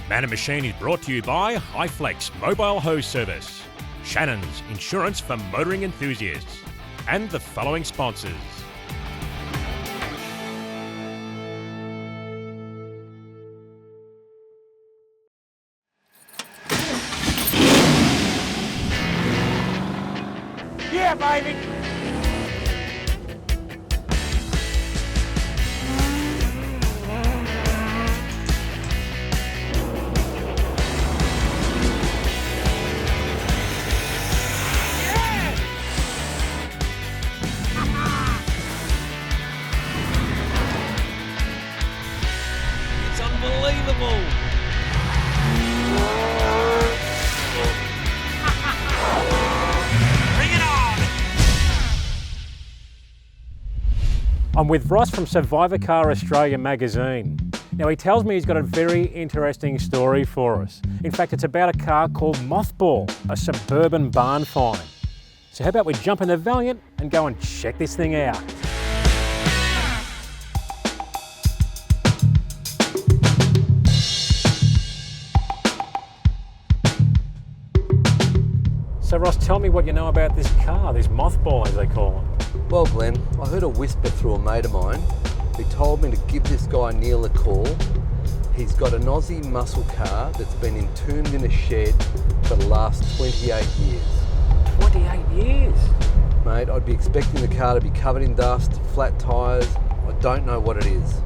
Man and Machine is brought to you by Highflex Mobile Hose Service, Shannons Insurance for Motoring Enthusiasts, and the following sponsors. Yeah, baby! It's unbelievable! Bring it on! I'm with Ross from Survivor Car Australia magazine. Now he tells me he's got a very interesting story for us. In fact, it's about a car called Mothball, a Suburban Barnfind. So how about we jump in the Valiant and go and check this thing out. So Ross, tell me what you know about this car, this Mothball as they call it. Well, Glenn, I heard a whisper through a mate of mine who told me to give this guy Neil a call. He's got an Aussie muscle car that's been entombed in a shed for the last 28 years. 28 years? Mate, I'd be expecting the car to be covered in dust, flat tyres. I don't know what it is.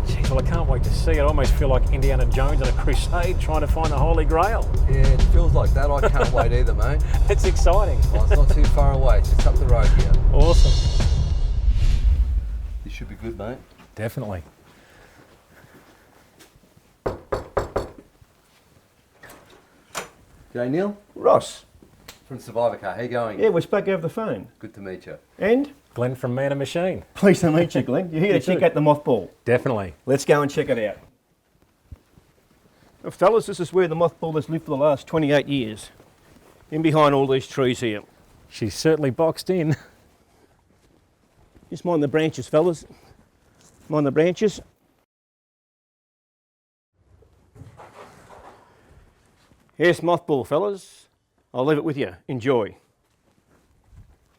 Jeez, well I can't wait to see it. I almost feel like Indiana Jones on a crusade trying to find the Holy Grail. Yeah, it feels like that. I can't wait either, mate. It's exciting. Oh, it's not too far away. It's just up the road here. Awesome. This should be good, mate. Definitely. G'day, Neil. Ross. From Survivor Car. How you going? Yeah, we spoke over the phone. Good to meet you. And? Glenn from Man and Machine. Pleased to meet you, Glenn. You're here to check out the Mothball. Definitely. Let's go and check it out. Well, fellas, this is where the Mothball has lived for the last 28 years. In behind all these trees here. She's certainly boxed in. Just mind the branches, fellas. Mind the branches. Here's Mothball, fellas. I'll leave it with you. Enjoy.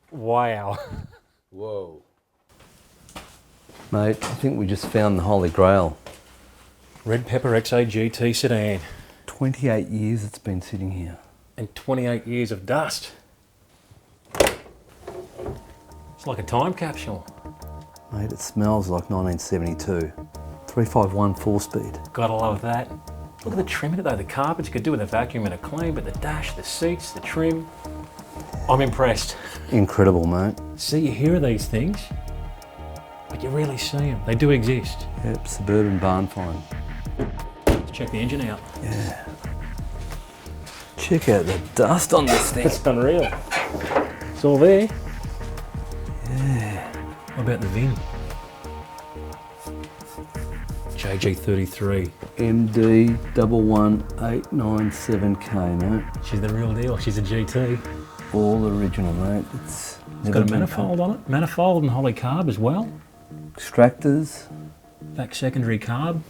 Wow. Whoa. Mate, I think we just found the Holy Grail. Red Pepper XA GT sedan. 28 years it's been sitting here. And 28 years of dust. It's like a time capsule. Mate, it smells like 1972. 351 4-speed. Gotta love that. Look at the trim in it though. The carpets, you could do with a vacuum and a clean, but the dash, the seats, the trim. I'm impressed. Incredible, mate. See, you hear of these things, but you really see them. They do exist. Yep, Suburban Barnfind. Let's check the engine out. Yeah. Check out the dust on this thing. It's unreal. It's all there. Yeah. What about the VIN? JG33. MD 11897K, mate. She's the real deal. She's a GT. All original, mate. It's Got a manifold on it. Manifold and Holy Carb as well. Extractors. Back secondary carb.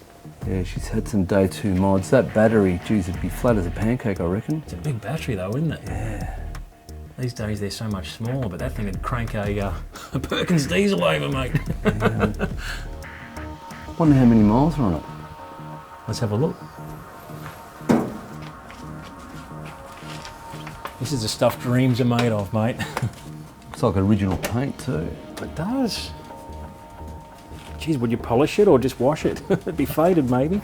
Yeah, she's had some day 2 mods. That battery, geez, it'd be flat as a pancake, I reckon. It's a big battery though, isn't it? Yeah. These days they're so much smaller, but that thing would crank a Perkins diesel over, mate. Yeah. Wonder how many miles are on it. Let's have a look. This is the stuff dreams are made of, mate. Looks like original paint too. It does. Geez, would you polish it or just wash it? It'd be faded maybe.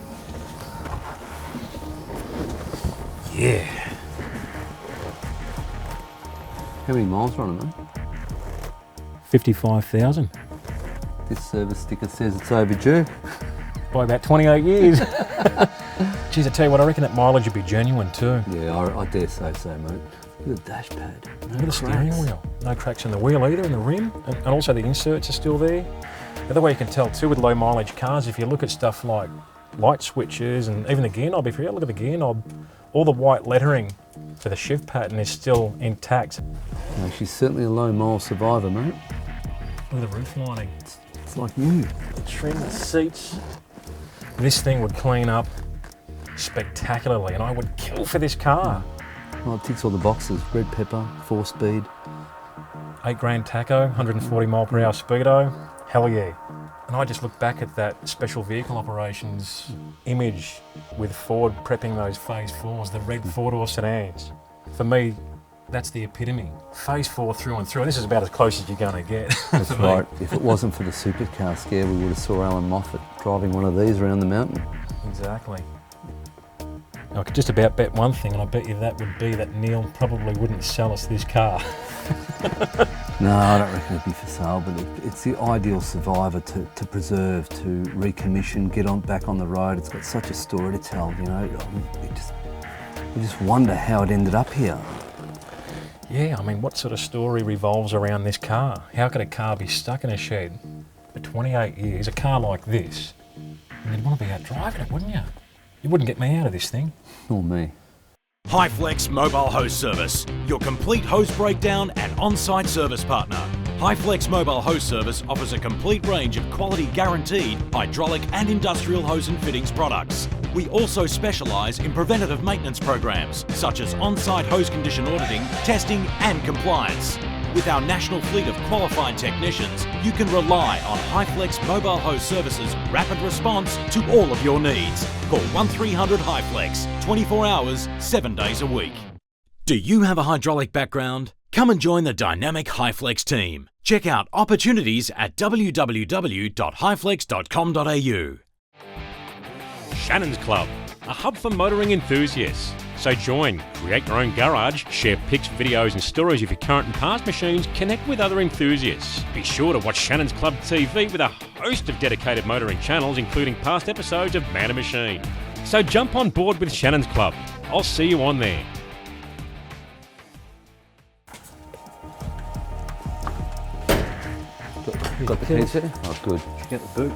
Yeah. How many miles are on it, mate? 55,000. This service sticker says it's overdue. By about 28 years. Geez, I tell you what, I reckon that mileage would be genuine too. Yeah, I dare say so, mate. Look at the dash pad. Look at the steering wheel. No cracks in the wheel either, in the rim. And also the inserts are still there. The other way you can tell too with low mileage cars, if you look at stuff like light switches and even the gear knob, if you look at the gear knob, all the white lettering for the shift pattern is still intact. No, she's certainly a low mile survivor, mate. Look at the roof lining. It's like new. The trim, the seats. This thing would clean up spectacularly, and I would kill for this car. Well, it ticks all the boxes. Red pepper, 4-speed. 8 grand tacho, 140 mile per hour speedo, hell yeah. And I just look back at that special vehicle operations image with Ford prepping those Phase 4s, the red 4-door sedans. For me, that's the epitome. Phase 4 through and through, and this is about as close as you're going to get. That's right. If it wasn't for the supercar scare, we would have saw Alan Moffat driving one of these around the mountain. Exactly. I could just about bet one thing, and I bet you that would be that Neil probably wouldn't sell us this car. No, I don't reckon it'd be for sale, but it's the ideal survivor to preserve, to recommission, get on back on the road. It's got such a story to tell, you know. You just wonder how it ended up here. Yeah, I mean, what sort of story revolves around this car? How could a car be stuck in a shed for 28 years, a car like this? And you'd want to be out driving it, wouldn't you? You wouldn't get me out of this thing. Nor me. Highflex Mobile Hose Service, your complete hose breakdown and on-site service partner. Highflex Mobile Hose Service offers a complete range of quality guaranteed hydraulic and industrial hose and fittings products. We also specialise in preventative maintenance programs such as on-site hose condition auditing, testing and compliance. With our national fleet of qualified technicians, you can rely on Highflex Mobile Hose Service's rapid response to all of your needs. Call 1300 Highflex, 24 hours, 7 days a week. Do you have a hydraulic background? Come and join the dynamic Highflex team. Check out opportunities at www.highflex.com.au. Shannons Club, a hub for motoring enthusiasts. So join, create your own garage, share pics, videos and stories of your current and past machines, connect with other enthusiasts. Be sure to watch Shannons Club TV with a host of dedicated motoring channels, including past episodes of Man and Machine. So jump on board with Shannons Club. I'll see you on there. Got the keys there? Oh, good. Get the boot.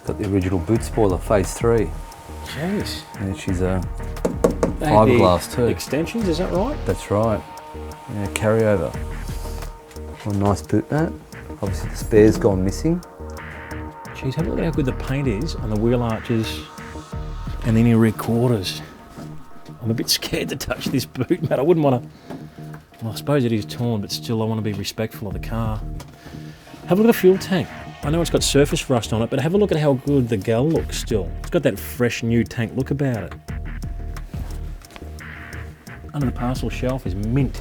Got the original boot spoiler, Phase 3. Jeez. And she's a fiberglass too. Extensions, is that right? That's right. Yeah, carryover. Well, nice boot mat. Obviously the spare's gone missing. Jeez, have a look at how good the paint is on the wheel arches and the inner rear quarters. I'm a bit scared to touch this boot mat. I wouldn't want to. Well, I suppose it is torn, but still I want to be respectful of the car. Have a look at the fuel tank. I know it's got surface rust on it, but have a look at how good the gal looks still. It's got that fresh new tank look about it. Under the parcel shelf is mint.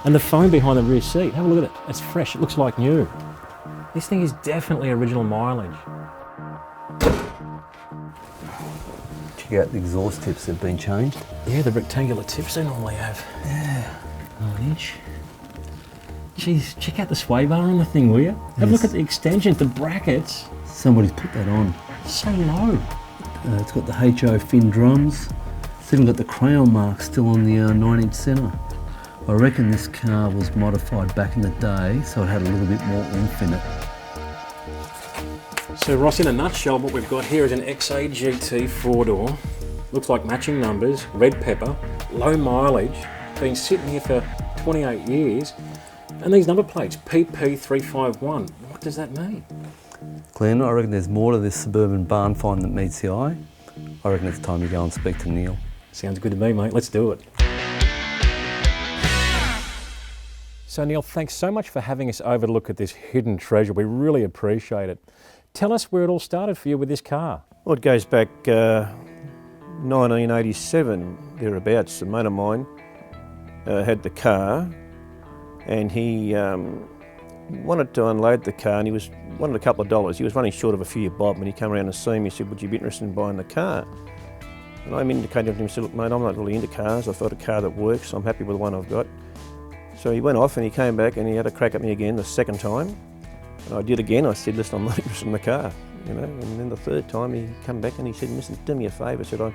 And the foam behind the rear seat, have a look at it. It's fresh, it looks like new. This thing is definitely original mileage. Check out the exhaust tips that have been changed. Yeah, the rectangular tips they normally have. Yeah. 1 inch. Jeez, check out the sway bar on the thing, will you? Have a look at the extensions, the brackets. Somebody's put that on. So low. It's got the HO fin drums. It's even got the crayon mark still on the 9-inch centre. I reckon this car was modified back in the day, so it had a little bit more oomph in it. So Ross, in a nutshell, what we've got here is an XA GT 4-door. Looks like matching numbers, red pepper, low mileage, been sitting here for 28 years. And these number plates, PP351, what does that mean? Glenn, I reckon there's more to this Suburban Barnfind that meets the eye. I reckon it's time to go and speak to Neil. Sounds good to me, mate. Let's do it. So Neil, thanks so much for having us over to look at this hidden treasure. We really appreciate it. Tell us where it all started for you with this car. Well, it goes back 1987, thereabouts. A mate of mine had the car, and he wanted to unload the car, and he wanted a couple of dollars. He was running short of a few bob, and he came around to see me. He said, would you be interested in buying the car? And I indicated to him, said, look mate, I'm not really into cars. I thought a car that works, I'm happy with the one I've got. So he went off and he came back and he had a crack at me again the second time. And I did again. I said, listen, I'm not interested in the car, you know. And then the third time he came back and he said, listen, do me a favour. I said, I'm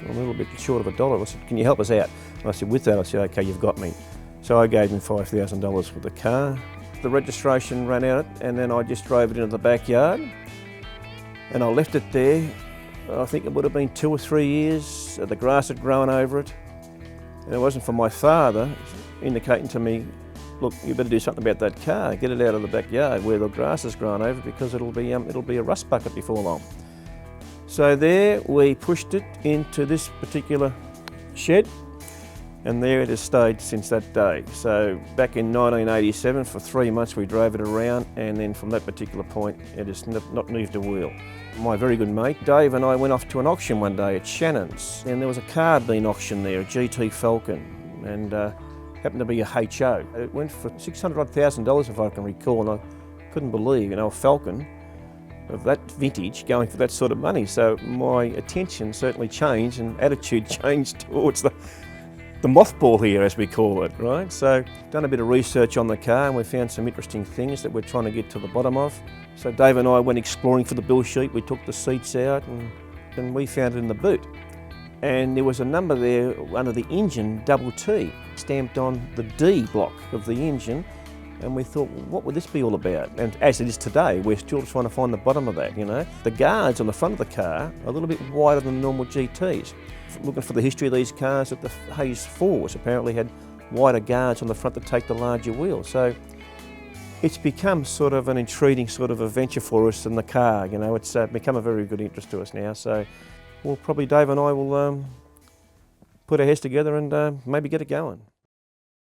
a little bit short of $1. I said, can you help us out? And I said, with that, I said, okay, you've got me. So I gave him $5,000 for the car. The registration ran out and then I just drove it into the backyard and I left it there. I think it would have been 2 or 3 years. The grass had grown over it. And it wasn't for my father indicating to me, look, you better do something about that car. Get it out of the backyard where the grass has grown over because it'll be a rust bucket before long. So there we pushed it into this particular shed, and there it has stayed since that day. So back in 1987, for 3 months we drove it around, and then from that particular point it has not moved a wheel. My very good mate Dave and I went off to an auction one day at Shannons, and there was a car being auctioned there, a GT Falcon, and happened to be a HO. It went for $600,000 if I can recall, and I couldn't believe, a Falcon of that vintage going for that sort of money. So my attention certainly changed and attitude changed towards the mothball here, as we call it, right? So done a bit of research on the car, and we found some interesting things that we're trying to get to the bottom of. So Dave and I went exploring for the bill sheet. We took the seats out and we found it in the boot. And there was a number there under the engine, double T, stamped on the D block of the engine. And we thought, well, what would this be all about? And as it is today, we're still trying to find the bottom of that, The guards on the front of the car are a little bit wider than normal GTs. Looking for the history of these cars, that the Hayes 4s apparently had wider guards on the front to take the larger wheel. So it's become sort of an intriguing sort of adventure for us in the car, It's become a very good interest to us now. So well, probably Dave and I will put our heads together and maybe get it going.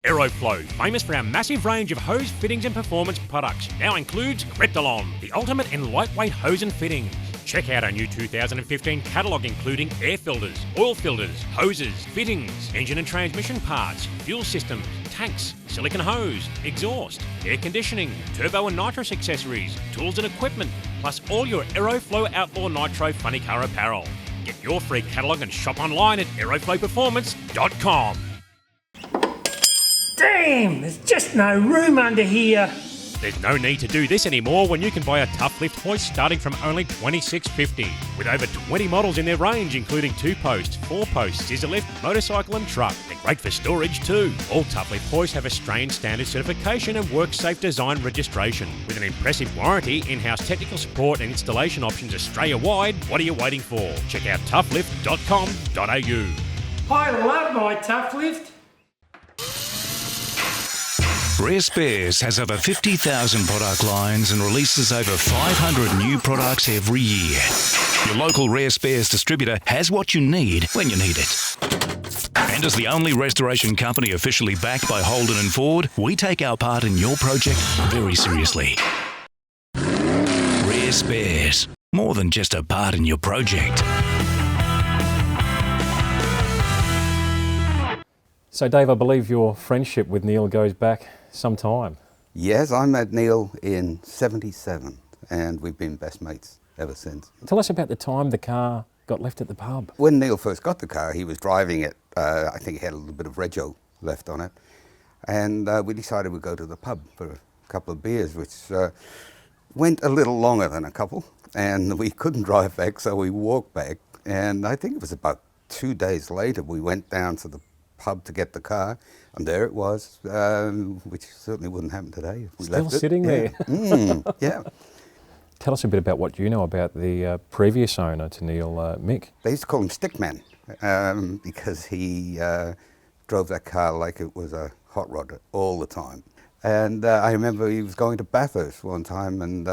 Aeroflow, famous for our massive range of hose fittings and performance products, now includes Krypton, the ultimate in lightweight hose and fittings. Check out our new 2015 catalogue including air filters, oil filters, hoses, fittings, engine and transmission parts, fuel systems, tanks, silicone hose, exhaust, air conditioning, turbo and nitrous accessories, tools and equipment, plus all your Aeroflow Outlaw Nitro funny car apparel. Get your free catalogue and shop online at aeroflowperformance.com. Damn, there's just no room under here. There's no need to do this anymore when you can buy a tough lift hoist starting from only $26.50. With over 20 models in their range, including 2-post, 4-post, scissor lift, motorcycle and truck. They're great for storage too. All tough lift hoists have Australian standard certification and WorkSafe design registration. With an impressive warranty, in-house technical support and installation options Australia-wide, what are you waiting for? Check out toughlift.com.au. I love my tough lift. Rare Spares has over 50,000 product lines and releases over 500 new products every year. Your local Rare Spares distributor has what you need when you need it. And as the only restoration company officially backed by Holden and Ford, we take our part in your project very seriously. Rare Spares, more than just a part in your project. So Dave, I believe your friendship with Neil goes back some time. Yes, I met Neil in '77 and we've been best mates ever since. Tell us about the time the car got left at the pub. When Neil first got the car, he was driving it. I think he had a little bit of rego left on it. And we decided we'd go to the pub for a couple of beers, which went a little longer than a couple. And we couldn't drive back, so we walked back. And I think it was about 2 days later, we went down to the pub to get the car, and there it was, which certainly wouldn't happen today if we Still left it. sitting there. Yeah. Tell us a bit about what you know about the previous owner to Neil, Mick. They used to call him Stickman because he drove that car like it was a hot rod all the time. And I remember he was going to Bathurst one time, and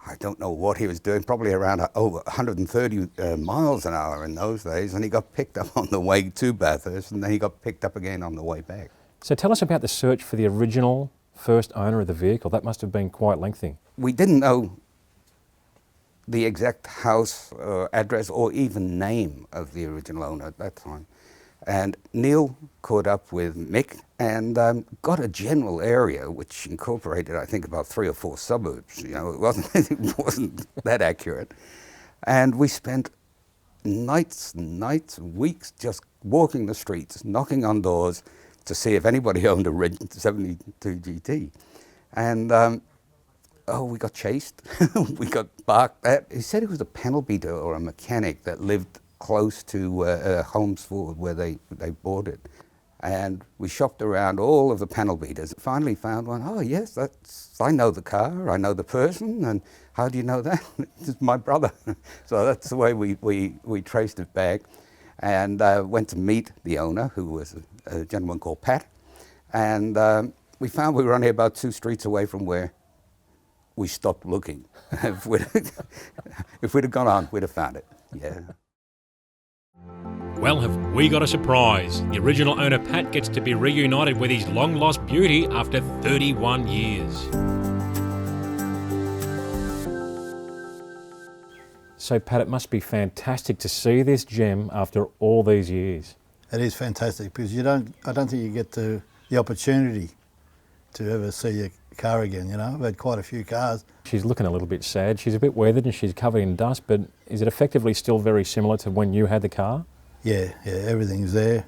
I don't know what he was doing, probably around over 130 miles an hour in those days, and he got picked up on the way to Bathurst, and then he got picked up again on the way back. So tell us about the search for the original first owner of the vehicle. That must have been quite lengthy. We didn't know the exact house, address, or even name of the original owner at that time. And Neil caught up with Mick and got a general area which incorporated, I think, about 3 or 4 suburbs. You know, it wasn't that accurate. And we spent nights, weeks just walking the streets, knocking on doors to see if anybody owned a 72 GT. And we got chased. We got barked at. He said he was a panel beater or a mechanic that lived close to Holmes Ford, where they bought it. And we shopped around all of the panel beaters. Finally found one. Oh yes, I know the car, I know the person. And how do you know that? It's my brother. So that's the way we traced it back, and went to meet the owner, who was a gentleman called Pat. And we found we were only about 2 streets away from where we stopped looking. If we'd have gone on, we'd have found it. Yeah. Well, have we got a surprise? The original owner Pat gets to be reunited with his long-lost beauty after 31 years. So Pat, it must be fantastic to see this gem after all these years. It is fantastic because I don't think you get the opportunity to ever see your car again, you know. I've had quite a few cars. She's looking a little bit sad. She's a bit weathered and she's covered in dust, but is it effectively still very similar to when you had the car? Yeah, everything's there.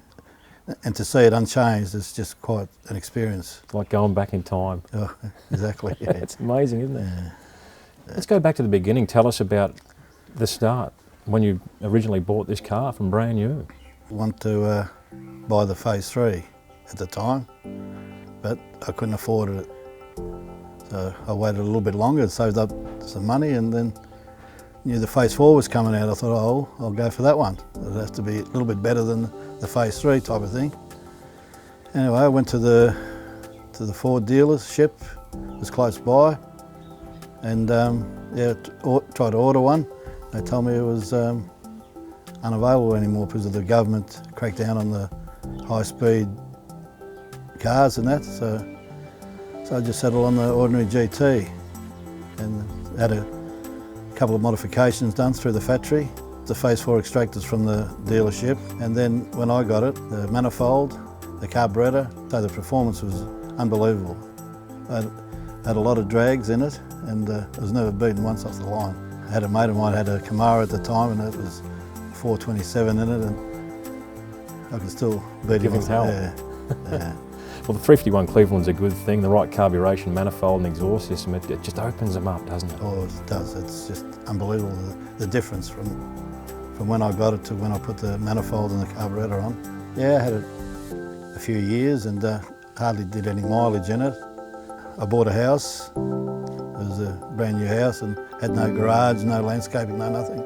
And to see it unchanged is just quite an experience. It's like going back in time. Oh, exactly, yeah. It's amazing, isn't it? Yeah. Let's go back to the beginning. Tell us about the start, when you originally bought this car from brand new. I wanted to buy the Phase 3 at the time, but I couldn't afford it. So I waited a little bit longer, saved up some money, and then knew the Phase 4 was coming out. I thought, oh, I'll go for that one. It has to be a little bit better than the Phase 3 type of thing. Anyway, I went to the Ford dealership, it was close by, and tried to order one. They told me it was unavailable anymore because of the government crackdown on the high-speed cars and that. So I just settled on the ordinary GT and had a couple of modifications done through the factory. The Phase 4 extractors from the dealership, and then when I got it, the manifold, the carburettor, so the performance was unbelievable. I had a lot of drags in it and it was never beaten once off the line. I had a mate of mine had a Camaro at the time and it was 427 in it, and I could still beat him. Hell. Yeah. Well, the 351 Cleveland's a good thing. The right carburation manifold and exhaust system, it just opens them up, doesn't it? Oh, it does. It's just unbelievable, the difference from when I got it to when I put the manifold and the carburettor on. Yeah, I had it a few years and hardly did any mileage in it. I bought a house. It was a brand new house and had no garage, no landscaping, no nothing.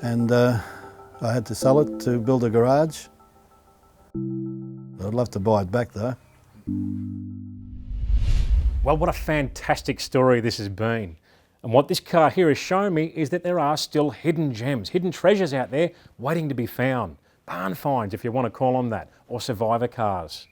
And I had to sell it to build a garage. I'd love to buy it back though. Well, what a fantastic story this has been. And what this car here has shown me is that there are still hidden gems, hidden treasures out there waiting to be found. Barn finds, if you want to call them that, or survivor cars.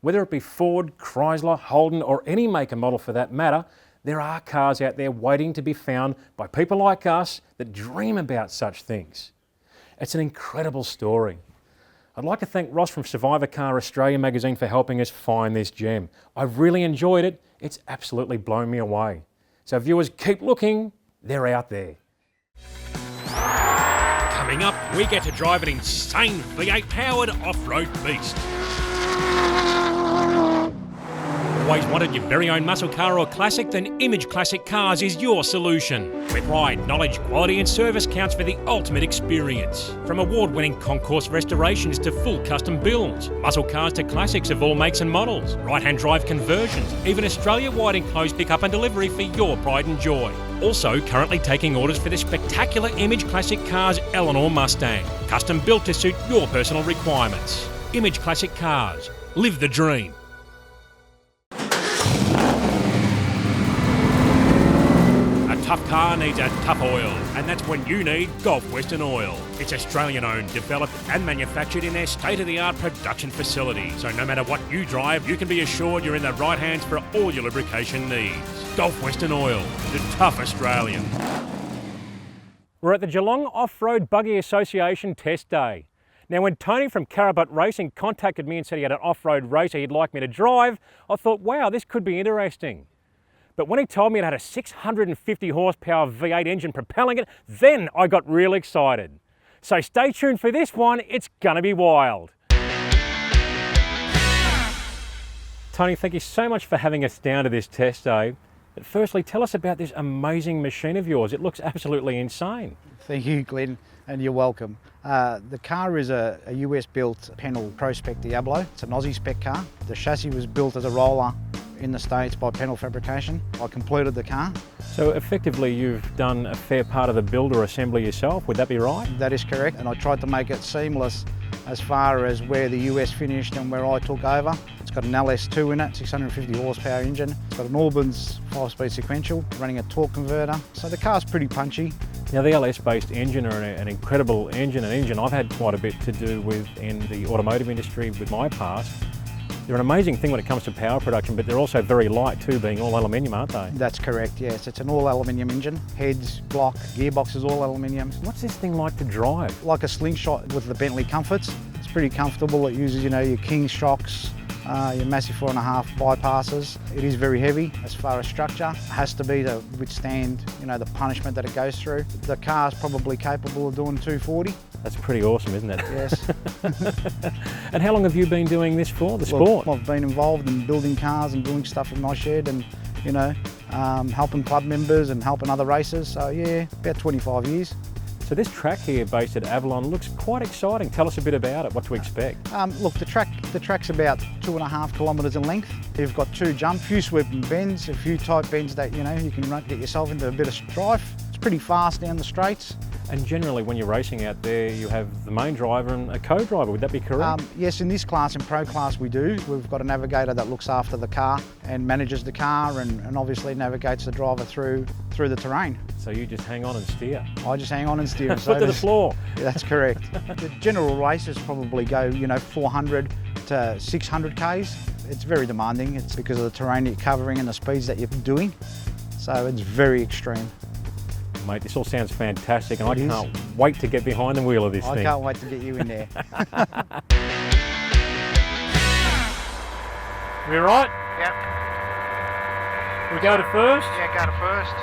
Whether it be Ford, Chrysler, Holden, or any make and model for that matter, there are cars out there waiting to be found by people like us that dream about such things. It's an incredible story. I'd like to thank Ross from Survivor Car Australia magazine for helping us find this gem. I've really enjoyed it. It's absolutely blown me away. So viewers, keep looking. They're out there. Coming up, we get to drive an insane V8 powered off-road beast. Always wanted your very own muscle car or classic? Then Image Classic Cars is your solution. Where pride, knowledge, quality and service counts for the ultimate experience. From award-winning concourse restorations to full custom builds, muscle cars to classics of all makes and models, right-hand drive conversions, even Australia-wide enclosed pickup and delivery for your pride and joy. Also currently taking orders for the spectacular Image Classic Cars Eleanor Mustang, custom built to suit your personal requirements. Image Classic Cars. Live the dream. A tough car needs a tough oil, and that's when you need Gulf Western Oil. It's Australian-owned, developed and manufactured in their state-of-the-art production facility. So no matter what you drive, you can be assured you're in the right hands for all your lubrication needs. Gulf Western Oil, the tough Australian. We're at the Geelong Off-Road Buggy Association test day. Now when Tony from Carabut Racing contacted me and said he had an off-road racer he'd like me to drive, I thought, wow, this could be interesting. But when he told me it had a 650 horsepower V8 engine propelling it, then I got real excited. So stay tuned for this one, it's gonna be wild. Tony, thank you so much for having us down to this test day. But firstly, tell us about this amazing machine of yours. It looks absolutely insane. Thank you, Glenn, and you're welcome. The car is a US-built Pennell Pro Spec Diablo. It's an Aussie spec car. The chassis was built as a roller in the States by Pennell Fabrication. I completed the car. So effectively you've done a fair part of the build or assembly yourself, would that be right? That is correct, and I tried to make it seamless as far as where the US finished and where I took over. It's got an LS2 in it, 650 horsepower engine. It's got an Albans 5-speed sequential, running a torque converter. So the car's pretty punchy. Now the LS-based engine are an incredible engine, an engine I've had quite a bit to do with in the automotive industry with my past. They're an amazing thing when it comes to power production, but they're also very light too, being all aluminium, aren't they? That's correct, yes. It's an all aluminium engine. Heads, block, gearbox is all aluminium. What's this thing like to drive? Like a slingshot with the Bentley comforts. It's pretty comfortable. It uses, your King shocks, your massive 4.5 bypasses. It is very heavy as far as structure. It has to be to withstand, the punishment that it goes through. The car's probably capable of doing 240. That's pretty awesome, isn't it? Yes. And how long have you been doing this for, the sport? I've been involved in building cars and doing stuff in my shed and, helping club members and helping other racers. So yeah, about 25 years. So this track here based at Avalon looks quite exciting. Tell us a bit about it, what to expect. Look, the track's about 2.5 kilometres in length. You've got 2 jumps, a few sweeping bends, a few tight bends that, you can get yourself into a bit of strife. It's pretty fast down the straights. And generally when you're racing out there, you have the main driver and a co-driver, would that be correct? Yes, in this class, in pro class we do. We've got a navigator that looks after the car and manages the car and obviously navigates the driver through the terrain. So you just hang on and steer? I just hang on and steer. Foot to the floor? Yeah, that's correct. The general races probably go, 400 to 600 Ks. It's very demanding. It's because of the terrain you're covering and the speeds that you're doing. So it's very extreme. Mate, this all sounds fantastic and I can't wait to get behind the wheel of this thing. I can't wait to get you in there. We all right? Yep. We go to first? Yeah, go to first.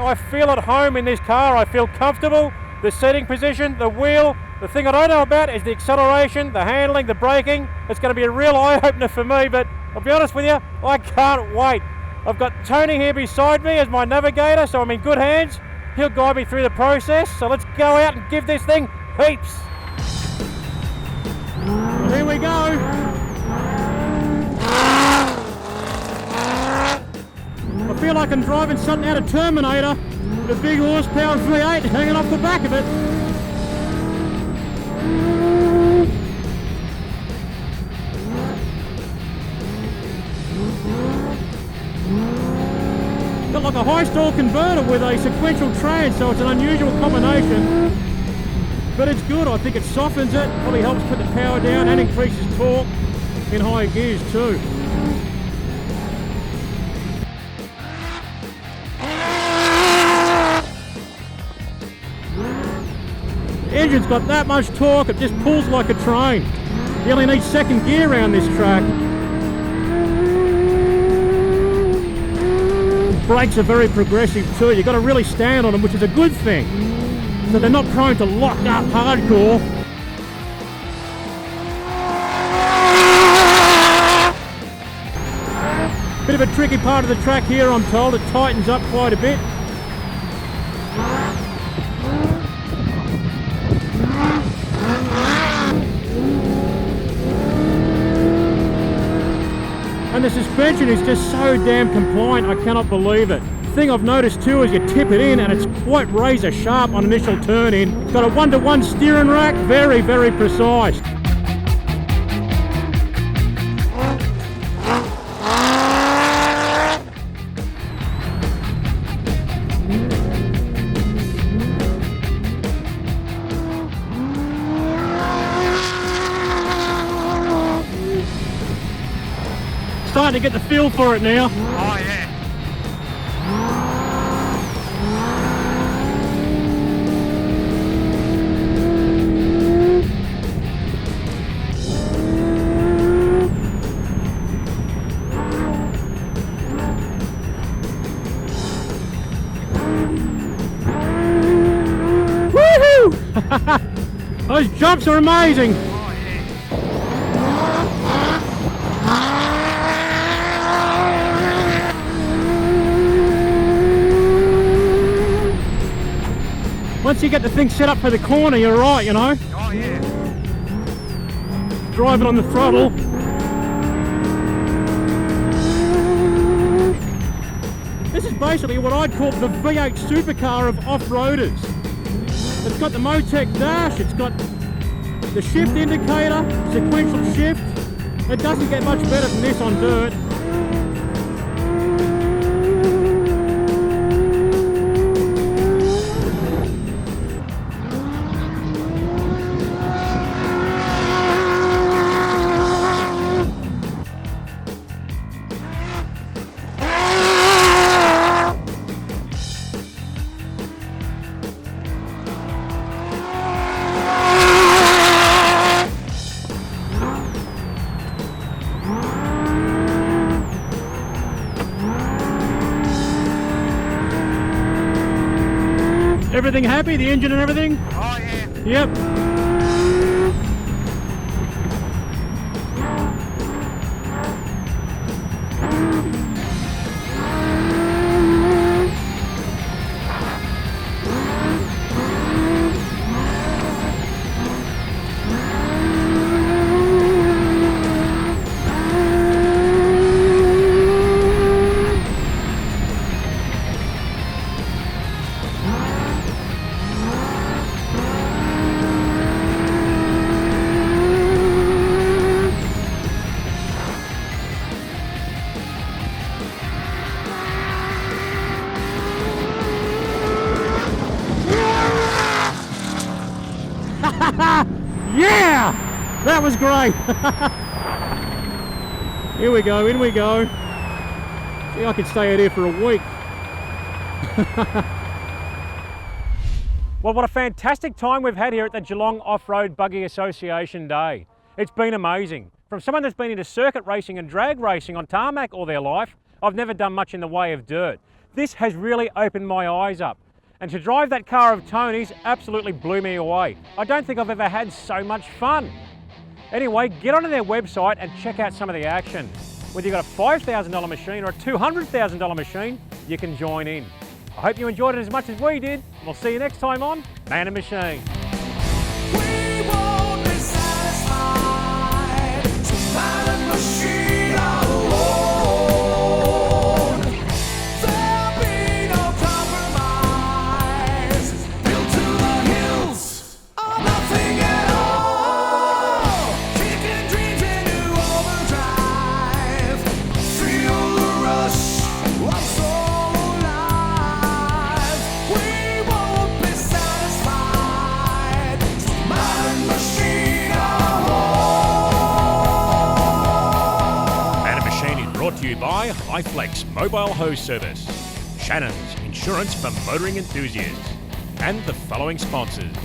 I feel at home in this car, I feel comfortable. The seating position, the wheel. The thing I don't know about is the acceleration, the handling, the braking. It's going to be a real eye-opener for me, but I'll be honest with you, I can't wait. I've got Tony here beside me as my navigator, so I'm in good hands. He'll guide me through the process, so let's go out and give this thing heaps. Well, here we go. I feel like I'm driving something out of Terminator with a big horsepower V8 hanging off the back of it. Got like a high stall converter with a sequential trans, so it's an unusual combination. But it's good, I think it softens it, probably helps put the power down and increases torque in higher gears too. The engine's got that much torque, it just pulls like a train. You only need second gear around this track. Brakes are very progressive too. You've got to really stand on them, which is a good thing. So they're not prone to lock up hardcore. Bit of a tricky part of the track here, I'm told. It tightens up quite a bit. And the suspension is just so damn compliant, I cannot believe it. The thing I've noticed too is you tip it in and it's quite razor sharp on initial turn in. It's got a 1-to-1 steering rack, very, very precise. Starting to get the feel for it now. Oh yeah. Woohoo! Those jumps are amazing. Once you get the thing set up for the corner, you're right, you know. Oh yeah. Drive it on the throttle. This is basically what I'd call the V8 supercar of off-roaders. It's got the Motec dash, it's got the shift indicator, sequential shift. It doesn't get much better than this on dirt. Everything happy? The engine and everything? Oh yeah. Yep. Yeah! That was great! Here we go, in we go. See, I could stay out here for a week. Well, what a fantastic time we've had here at the Geelong Off-Road Buggy Association Day. It's been amazing. From someone that's been into circuit racing and drag racing on tarmac all their life, I've never done much in the way of dirt. This has really opened my eyes up. And to drive that car of Tony's absolutely blew me away. I don't think I've ever had so much fun. Anyway, get onto their website and check out some of the action. Whether you've got a $5,000 machine or a $200,000 machine, you can join in. I hope you enjoyed it as much as we did. We'll see you next time on Man and Machine. We won't be satisfied to man and machine alone. There'll be no compromise, built to the hills or nothing at all. Kicking dreams into overdrive, feel the rush of soul alive. We won't be satisfied to man and machine alone. Man and Machine is brought to you by Highflex Mobile Hose Service, Shannons Insurance for Motoring Enthusiasts, and the following sponsors.